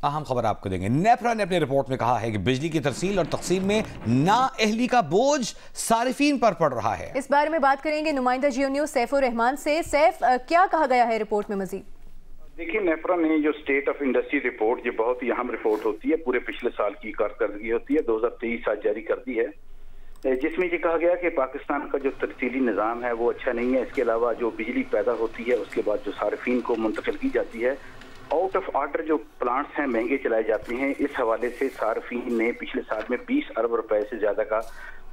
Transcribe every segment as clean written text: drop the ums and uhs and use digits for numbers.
अहम खबर आपको देंगे। नेपरा ने अपनी रिपोर्ट में कहा है कि बिजली की तरसील और तकसीम में नाअहली का बोझ सारिफीन पर पड़ रहा है। इस बारे में बात करेंगे नुमाइंदा जियो न्यूज सैफुर रहमान से। सैफ, क्या कहा गया है रिपोर्ट में मजीद? देखिए, नेपरा ने जो स्टेट ऑफ इंडस्ट्री रिपोर्ट, जो बहुत ही अहम रिपोर्ट होती है, पूरे पिछले साल की कारकर्दगी होती है, 2023 आज जारी कर दी है, जिसमें ये कहा गया कि पाकिस्तान का जो तरसीली निज़ाम है वो अच्छा नहीं है। इसके अलावा जो बिजली पैदा होती है उसके बाद जो सार्फिन को मुंतकिल की जाती है, आउट ऑफ ऑर्डर जो प्लांट्स हैं महंगे चलाए जाते हैं। इस हवाले से सार्फिन ने पिछले साल में 20 अरब रुपए से ज्यादा का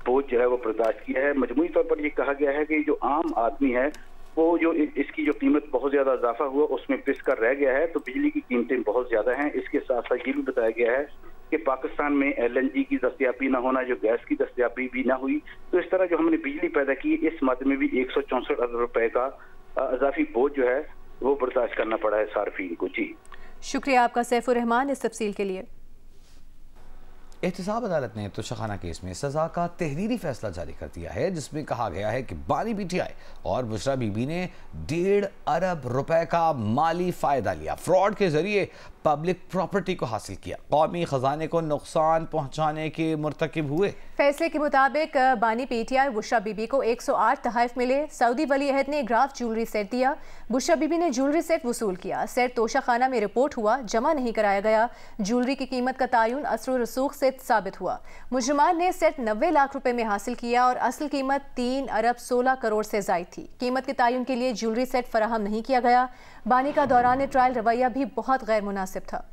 बोझ जो है वो बर्दाश्त किया है। मजमूई तौर पर ये कहा गया है कि जो आम आदमी है वो जो इसकी जो कीमत बहुत ज्यादा इजाफा हुआ उसमें पिस कर रह गया है, तो बिजली की कीमतें बहुत ज्यादा हैं। इसके साथ साथ ये भी बताया गया है कि पाकिस्तान में LNG की दस्तयाबी ना होना, जो गैस की दस्तयाबी भी ना हुई, तो इस तरह जो हमने बिजली पैदा की इस मद में भी 164 अरब रुपए का इजाफी बोझ जो है वो बर्दाश्त करना पड़ा है सार्फिन को। जी शुक्रिया आपका सैफुर रहमान इस तफसील के लिए। एहतसाब अदालत ने तोशाखाना केस में सजा का तहरीरी फैसला जारी कर दिया है, जिसमें कहा गया है कि बानी PTI और बुशरा बीबी ने 1.5 अरब रुपए का माली फायदा लिया, फ्रॉड के जरिए पब्लिक प्रॉपर्टी को हासिल किया, कौमी खजाने को नुकसान पहुंचाने के मुर्तकिब हुए। फैसले के मुताबिक बानी PTI और बुशरा बीबी को 108 तहफ़ मिले। सऊदी वली अहद ने ग्राफ ज्वेलरी सेट दिया, बुशरा बीबी ने ज्वेलरी सेट वसूल किया। सेट तोशाखाना में रिपोर्ट हुआ, जमा नहीं कराया गया। ज्वेलरी की कीमत का तयन असर रसूख से साबित हुआ। मुजरिमान ने सेट 90 लाख रुपए में हासिल किया और असल कीमत 3 अरब 16 करोड़ से जायद थी। कीमत के तयन के लिए ज्वेलरी सेट फराहम नहीं किया गया। बानी का दौरान ट्रायल रवैया भी बहुत गैर मुनासिब था।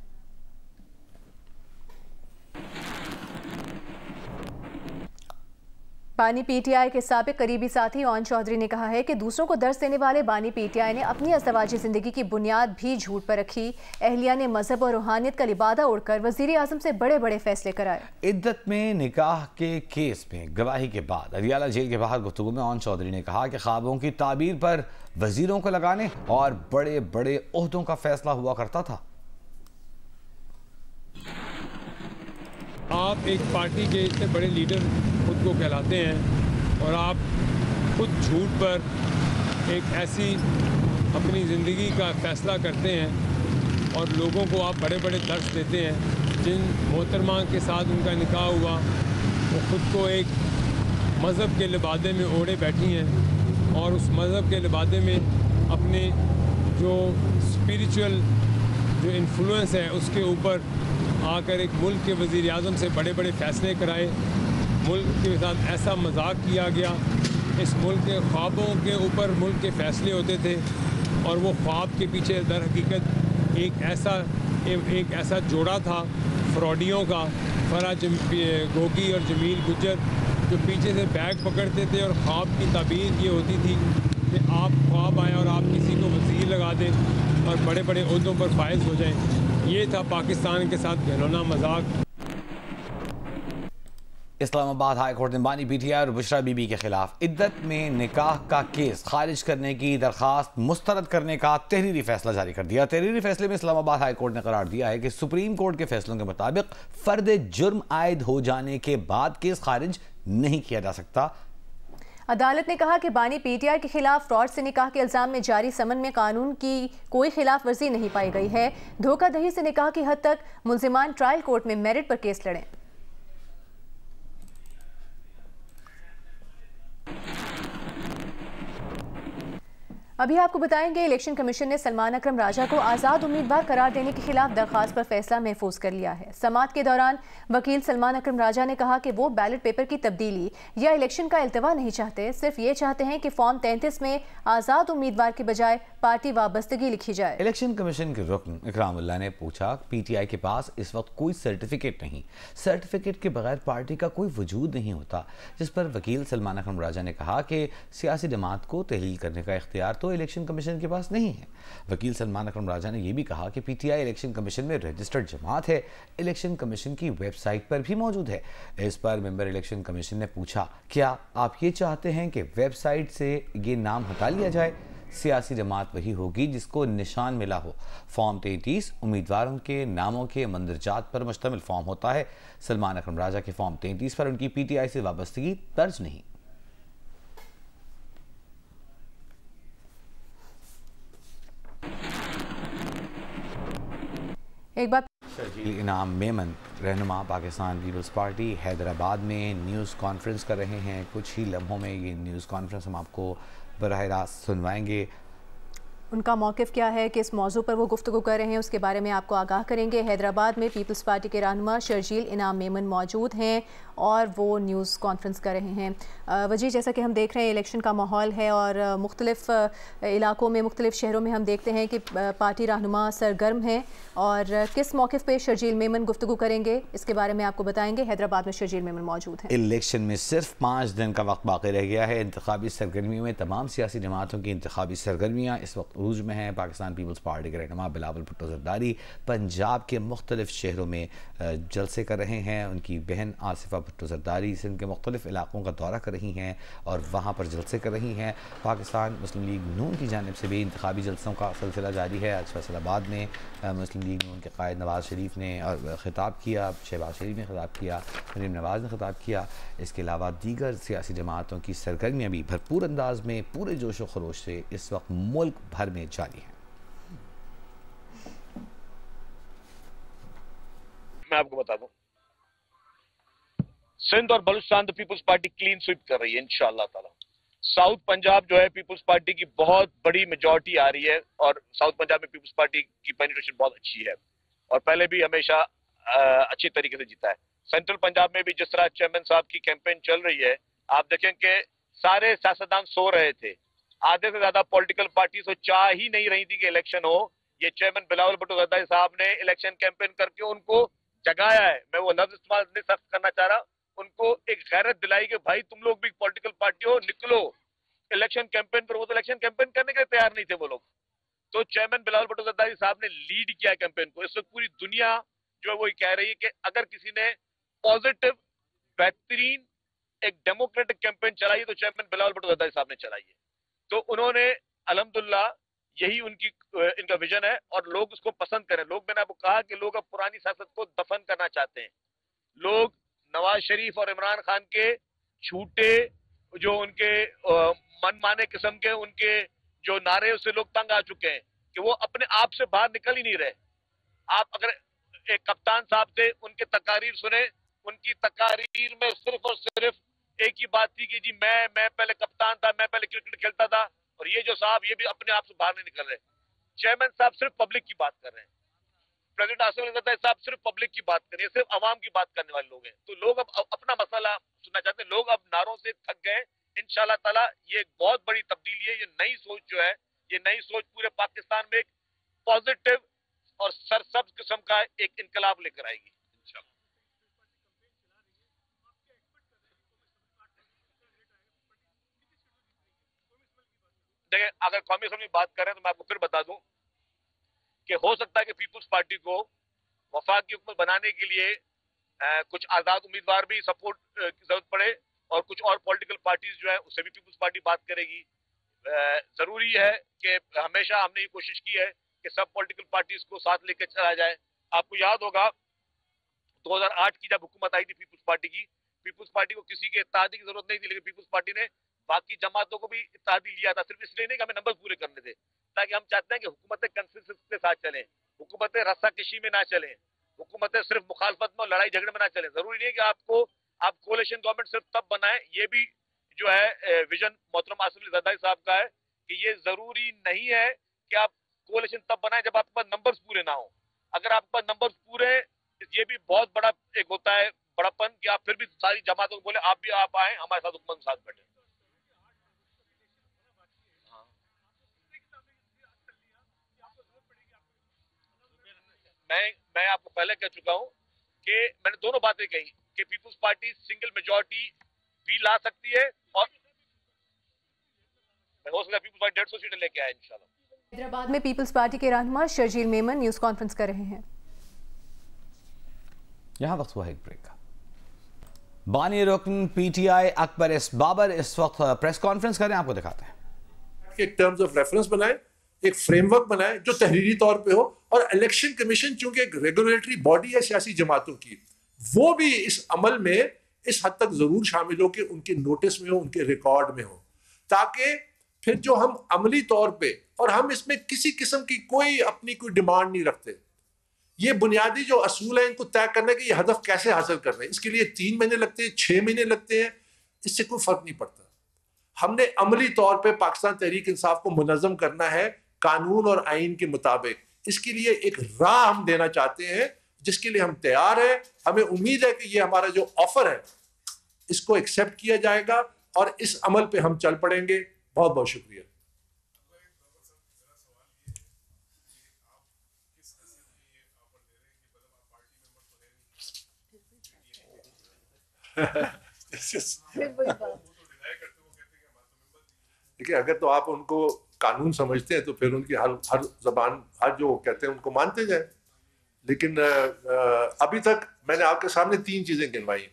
बानी PTI के साबिक करीबी साथी ओन चौधरी ने कहा है कि दूसरों को दर्स देने वाले बानी PTI ने अपनी अज़दवाजी जिंदगी की बुनियाद भी झूठ पर रखी। अहलिया ने मजहब और रूहानियत का लिबादा उड़कर वजीर आजम से बड़े बड़े फैसले कराए। इद्दत में निकाह के केस में गवाही के बाद अदियाला जेल के बाहर गुफ्तगू में ओन चौधरी ने कहा कि ख्वाबों की ताबीर पर वजीरों को लगाने और बड़े बड़े ओहदों का फैसला हुआ करता था। आप एक पार्टी के इतने बड़े लीडर खुद को कहलाते हैं और आप खुद झूठ पर एक ऐसी अपनी ज़िंदगी का फैसला करते हैं और लोगों को आप बड़े बड़े दर्स देते हैं। जिन मोहतरमा के साथ उनका निकाह हुआ वो खुद को एक मज़हब के लिबादे में ओढ़े बैठी हैं और उस मज़हब के लिबादे में अपने जो स्पिरिचुअल जो इन्फ्लुएंस है उसके ऊपर आकर एक मुल्क के वज़ीर आज़म से बड़े बड़े फ़ैसले कराए। मुल्क के साथ ऐसा मजाक किया गया। इस मुल्क के ख्वाबों के ऊपर मुल्क के फ़ैसले होते थे और वो ख्वाब के पीछे दर हकीकत एक ऐसा जोड़ा था फ्रॉडियों का, फराज गोगी और जमील गुज्जर, जो पीछे से बैग पकड़ते थे और ख्वाब की ताबीर ये होती थी कि आप ख्वाब आए और आप किसी को वज़ीर लगा दें और बड़े बड़े ओहदों पर फायज हो जाएं। ये था पाकिस्तान के साथ घिनौना मजाक। इस्लामाबाद हाई कोर्ट ने बानी PTI और बुशरा बीबी के खिलाफ इद्दत में निकाह का केस खारिज करने की दरखास्त मुस्तरद करने का तहरीरी फैसला जारी कर दिया। तहरीरी फैसले में इस्लामाबाद हाई कोर्ट ने करार दिया है कि सुप्रीम कोर्ट के फैसलों के मुताबिक फर्द जुर्म आयद हो जाने के बाद केस खारिज नहीं किया जा सकता। अदालत ने कहा कि बानी PTI के खिलाफ फ्रॉड से निकाह के इल्जाम में जारी समन में कानून की कोई खिलाफ वर्जी नहीं पाई गई है। धोखाधड़ी से निकाह की हद तक मुल्जिमान ट्रायल कोर्ट में मेरिट पर केस लड़ें। अभी आपको बताएंगे, इलेक्शन कमीशन ने सलमान अकरम राजा को आज़ाद उम्मीदवार करार देने के खिलाफ दरखास्त पर फैसला महफूज कर लिया है। समाअत के दौरान वकील सलमान अकरम राजा ने कहा कि वो बैलेट पेपर की तब्दीली या इलेक्शन का इल्तवा नहीं चाहते, सिर्फ ये चाहते हैं कि फॉर्म 33 में आज़ाद उम्मीदवार के बजाय पार्टी वाबस्तगी लिखी जाए। इलेक्शन कमीशन के रुकन इकरामुल्लाह ने पूछा, PTI के पास इस वक्त कोई सर्टिफिकेट नहीं, सर्टिफिकेट के बगैर पार्टी का कोई वजूद नहीं होता, जिस पर वकील सलमान अकरम राजा ने कहा कि सियासी जमात को तहलील करने का इख्तियार तो इलेक्शन कमीशन के पास नहीं है। वकील सलमान अकरम राजा ने यह भी कहा कि PTI इलेक्शन कमीशन में रजिस्टर्ड जमात है, इलेक्शन कमीशन की वेबसाइट पर भी मौजूद है। इस पर मेंबर इलेक्शन कमीशन ने पूछा, क्या आप ये चाहते हैं कि वेबसाइट से ये नाम हटा लिया जाए? सियासी जमात वही होगी जिसको निशान मिला हो। फॉर्म 33 उम्मीदवारों के नामों के मंदरजात पर मुश्तमिल फॉर्म होता है। सलमान अकरम राजा के फॉर्म 33 पर उनकी PTI से वाबस्तगी दर्ज नहीं। एक बार शर्जील इनाम मेमन रहनुमा पाकिस्तान पीपल्स पार्टी हैदराबाद में न्यूज़ कॉन्फ्रेंस कर रहे हैं। कुछ ही लम्हों में ये न्यूज़ कॉन्फ्रेंस हम आपको बराह रास्त सुनवाएंगे। उनका मौक़िफ़ क्या है, किस मौजू पर वो गुफ्तगू कर रहे हैं, उसके बारे में आपको आगाह करेंगे। हैदराबाद में पीपल्स पार्टी के रहनुमा शर्जील इनाम मेमन मौजूद हैं और वो न्यूज़ कॉन्फ्रेंस कर रहे हैं। वजी, जैसा कि हम देख रहे हैं इलेक्शन का माहौल है और मुख्तलिफ़ इलाकों में, मुख्तलिफ़ शहरों में हम देखते हैं कि पार्टी रहनुमा सरगर्म हैं और किस मौक़िफ़ पर शर्जील मेमन गुफ्तगू करेंगे, इसके बारे में आपको बताएंगे। हैदराबाद में शर्जील मेमन मौजूद हैं। इलेक्शन में सिर्फ 5 दिन का वक्त बाकी रह गया है। इंतखाबी सरगर्मियों में तमाम सियासी जमातों की इंतखाबी सरगर्मियाँ इस वक्त उरूज में हैं। पाकिस्तान पीपल्स पार्टी के रहनुमा बिलावल भुट्टो ज़रदारी पंजाब के मुख्तलिफ शहरों में जलसे कर रहे हैं। उनकी बहन आसिफा भुट्टो ज़रदारी सिंध के मुख्तलिफ इलाकों का दौरा कर रही हैं और वहाँ पर जलसे कर रही हैं। पाकिस्तान मुस्लिम लीग नून की जानिब से भी इंतखाबी जलसों का सिलसिला जारी है। आज फैसलाबाद में मुस्लिम लीग नून के कायद नवाज़ शरीफ ने खिताब किया, शहबाज शरीफ ने खिताब किया, मरीम नवाज़ ने खिताब किया। इसके अलावा दीगर सियासी जमातों की सरगर्मियाँ भी भरपूर अंदाज में पूरे जोश व खरोश से इस वक्त मुल्क भर में जारी हैं। मैं आपको बता दूं, सिंध और बलूचिस्तान तो पीपल्स पार्टी क्लीन स्वीप कर रही है इंशाअल्लाह ताला। साउथ पंजाब जो है पीपल्स पार्टी की बहुत बड़ी मेजॉरिटी आ रही है और साउथ पंजाब में पीपल्स पार्टी की पेनिट्रेशन बहुत अच्छी है और पहले भी हमेशा अच्छी तरीके से जीता है। सेंट्रल पंजाब में भी जिस तरह चेयरमैन साहब की कैंपेन चल रही है, आप देखें कि सारे सियासतदान सो रहे थे। आधे से ज्यादा पॉलिटिकल पार्टी तो चाह ही नहीं रही थी कि इलेक्शन हो। ये चेयरमैन बिलावल भुट्टो ज़रदारी साहब ने इलेक्शन कैंपेन करके उनको जगाया है। मैं वो लफ्ज इस्तेमाल नहीं सख्त करना चाह रहा, उनको एक गैरत दिलाई कि भाई तुम लोग भी पॉलिटिकल पार्टी हो, निकलो इलेक्शन कैंपेन पर। वो तो इलेक्शन कैंपेन करने के लिए तैयार नहीं थे वो लोग। तो चेयरमैन बिलावल भुट्टो ज़रदारी साहब ने लीड किया कैंपेन को। इस वक्त पूरी दुनिया जो है वो कह रही है कि अगर किसी ने पॉजिटिव बेहतरीन एक डेमोक्रेटिक कैंपेन चलाई है तो चेयरमैन बिलावल भुट्टो ज़रदारी साहब ने चलाई है। तो उन्होंने अल्हम्दुलिल्लाह यही इनका विजन है और लोग उसको पसंद करें। लोग, मैंने आपको कहा कि लोग अब पुरानी सियासत को दफन करना चाहते हैं। लोग नवाज शरीफ और इमरान खान के झूठे जो उनके मनमाने किस्म के उनके जो नारे, उससे लोग तंग आ चुके हैं कि वो अपने आप से बाहर निकल ही नहीं रहे। आप अगर एक कप्तान साहब थे, उनके तकारीर सुने, उनकी तकारीर में सिर्फ और सिर्फ एक ही बात थी कि जी मैं पहले कप्तान था, मैं पहले क्रिकेट खेलता था। और ये जो साहब ये भी अपने आप से बाहर नहीं निकल रहे। चेयरमैन साहब सिर्फ पब्लिक की बात कर रहे हैं। प्रेसिडेंट आसिफ अली ज़रदारी साहब सिर्फ पब्लिक की बात कर रहे हैं, सिर्फ आवाम की बात करने वाले लोग हैं। तो लोग अब अपना मसला सुनना चाहते हैं। लोग अब नारों से थक गए। इंशाल्लाह ताला ये एक बहुत बड़ी तब्दीली है। ये नई सोच जो है, ये नई सोच पूरे पाकिस्तान में एक पॉजिटिव और सरसब्ज किस्म का एक इनकलाब लेकर आएगी इंशाल्लाह। देखिए, अगर कौमी असेंबली की बात करें तो मैं आपको फिर बता दूं कि हो सकता है कि पीपल्स पार्टी को वफाकी हुकूमत बनाने के लिए कुछ आज़ाद उम्मीदवार भी सपोर्ट की जरूरत पड़े और कुछ और पॉलिटिकल पार्टीज जो है उससे भी पीपल्स पार्टी बात करेगी। जरूरी है कि हमेशा हमने ये कोशिश की है कि सब पॉलिटिकल पार्टीज को साथ लेकर चला जाए। आपको याद होगा 2008 की जब हुकूमत आई थी पीपल्स पार्टी को किसी के इत्तेहादी की जरूरत नहीं थी, लेकिन पीपल्स पार्टी ने बाकी जमातों को भी इत्तेहादी लिया था, सिर्फ इसलिए नहीं कि हमें नंबर पूरे करने थे, ताकि हम चाहते हैं कि हुकूमतें कंसिस्टेंसी के साथ चलें, हुकूमतें रस्साकशी में ना चलें, हुकूमतें सिर्फ मुखालफत में और लड़ाई झगड़े में ना चलें। जरूरी नहीं है कि आप कोalition गवर्नमेंट सिर्फ तब बनाएं। ये भी जो है विजन मोहतरम आसिफ अली ज़रदारी साहब का है कि ये जरूरी नहीं है कि आप कोalition तब बनाएं जब आपके पास नंबर्स पूरे ना हो। अगर आपके पास नंबर्स पूरे, ये भी बहुत बड़ा एक होता है बड़ापन कि आप फिर भी सारी जमातों को बोले आप भी आप आए हमारे साथ हुकूमत के साथ बैठे। मैं आपको पहले कह चुका हूं कि मैंने दोनों बातें कही कि पीपल्स पार्टी सिंगल मेजॉरिटी भी ला सकती है और हो सकता है पीपल्स पार्टी 150 सीटें लेके आए इंशाल्लाह। हैदराबाद में पीपल्स पार्टी के रहनुमा शर्जील मेमन न्यूज़ कॉन्फ्रेंस कर रहे हैं। यहाँ वक्त हुआ है एक ब्रेक का। बानी रुकन पीटीआई अकबर एस बाबर इस वक्त प्रेस कॉन्फ्रेंस करें, आपको दिखाते हैं। एक टर्म्स ऑफ रेफरेंस बनाए, एक फ्रेमवर्क बनाए जो तहरीरी तौर पे हो, और इलेक्शन कमीशन चूंकि एक रेगुलेटरी बॉडी है सियासी जमातों की, वो भी इस अमल में इस हद तक जरूर शामिल हो कि उनके नोटिस में हो, उनके रिकॉर्ड में हो, ताकि फिर जो हम अमली तौर पे, और हम इसमें किसी किस्म की कोई अपनी कोई डिमांड नहीं रखते, ये बुनियादी जो असूल है इनको तय करने के, ये हदफ कैसे हासिल करना है, इसके लिए 3 महीने लगते हैं, 6 महीने लगते हैं, इससे कोई फर्क नहीं पड़ता। हमने अमली तौर पे पाकिस्तान तहरीक इंसाफ को मुनज़्ज़म करना है कानून और आइन के मुताबिक। इसके लिए एक राह हम देना चाहते हैं जिसके लिए हम तैयार हैं। हमें उम्मीद है कि ये हमारा जो ऑफर है इसको एक्सेप्ट किया जाएगा और इस अमल पे हम चल पड़ेंगे। बहुत बहुत शुक्रिया। देखिए, अगर तो आप उनको कानून समझते हैं तो फिर उनकी हर जबान, हर जो कहते हैं उनको मानते जाए। लेकिन अभी तक मैंने आपके सामने 3 चीजें गिनवाई।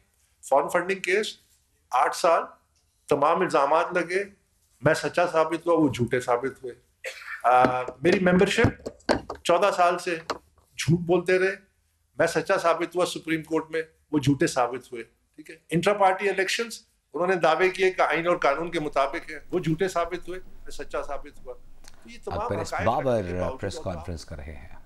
फॉरेन फंडिंग केस 8 साल, तमाम इल्जामात लगे, मैं सच्चा साबित हुआ, वो झूठे साबित हुए। मेरी मेंबरशिप 14 साल से झूठ बोलते रहे, मैं सच्चा साबित हुआ सुप्रीम कोर्ट में, वो झूठे साबित हुए। ठीक है, इंट्रा पार्टी इलेक्शंस उन्होंने दावे किए कि आइन और कानून के मुताबिक है, वो झूठे साबित हुए, मैं सच्चा साबित हुआ। तो ये तमाम बाबर प्रेस कॉन्फ्रेंस कर रहे हैं।